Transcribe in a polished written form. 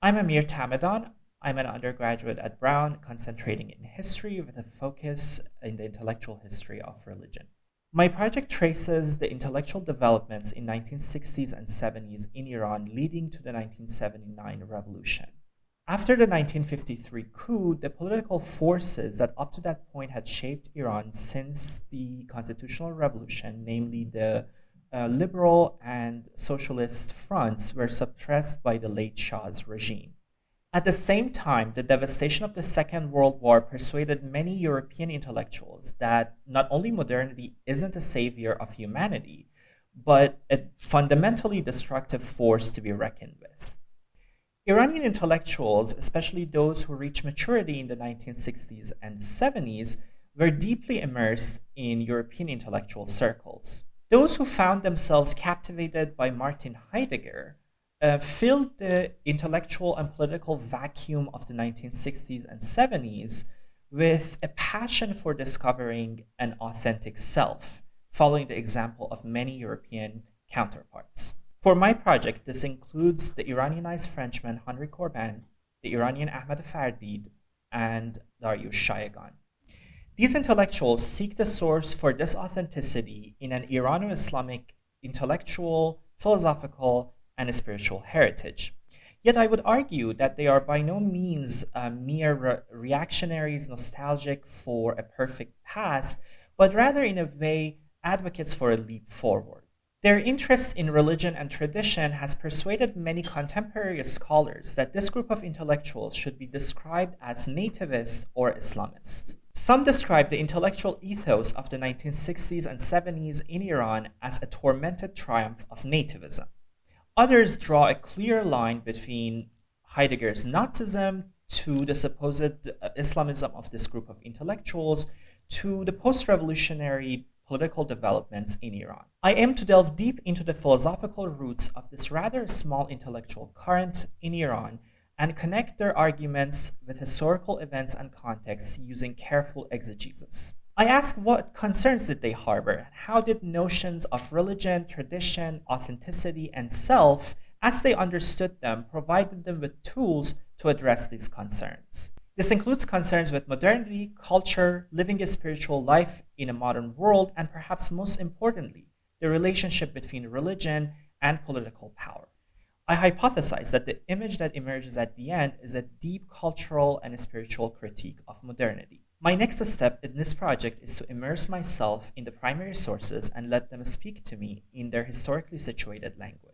I'm Amir Tamaddon. I'm an undergraduate at Brown, concentrating in history with a focus in the intellectual history of religion. My project traces the intellectual developments in 1960s and 70s in Iran leading to the 1979 revolution. After the 1953 coup, the political forces that up to that point had shaped Iran since the constitutional revolution, namely the liberal and socialist fronts, were suppressed by the late Shah's regime. At the same time, the devastation of the Second World War persuaded many European intellectuals that not only modernity isn't a savior of humanity, but a fundamentally destructive force to be reckoned with. Iranian intellectuals, especially those who reached maturity in the 1960s and 70s, were deeply immersed in European intellectual circles. Those who found themselves captivated by Martin Heidegger filled the intellectual and political vacuum of the 1960s and 70s with a passion for discovering an authentic self, following the example of many European counterparts. For my project, this includes the Iranianized Frenchman Henri Corbin, the Iranian Ahmad Fardid, and Dariush Shayegan. These intellectuals seek the source for this authenticity in an Irano-Islamic intellectual, philosophical, and spiritual heritage. Yet I would argue that they are by no means mere reactionaries nostalgic for a perfect past, but rather in a way advocates for a leap forward. Their interest in religion and tradition has persuaded many contemporary scholars that this group of intellectuals should be described as nativist or Islamist. Some describe the intellectual ethos of the 1960s and 70s in Iran as a tormented triumph of nativism. Others draw a clear line between Heidegger's Nazism to the supposed Islamism of this group of intellectuals to the post-revolutionary political developments in Iran. I aim to delve deep into the philosophical roots of this rather small intellectual current in Iran and connect their arguments with historical events and contexts using careful exegesis. I ask what concerns did they harbor, and how did notions of religion, tradition, authenticity, and self, as they understood them, provided them with tools to address these concerns. This includes concerns with modernity, culture, living a spiritual life in a modern world, and perhaps most importantly, the relationship between religion and political power. I hypothesize that the image that emerges at the end is a deep cultural and spiritual critique of modernity. My next step in this project is to immerse myself in the primary sources and let them speak to me in their historically situated language.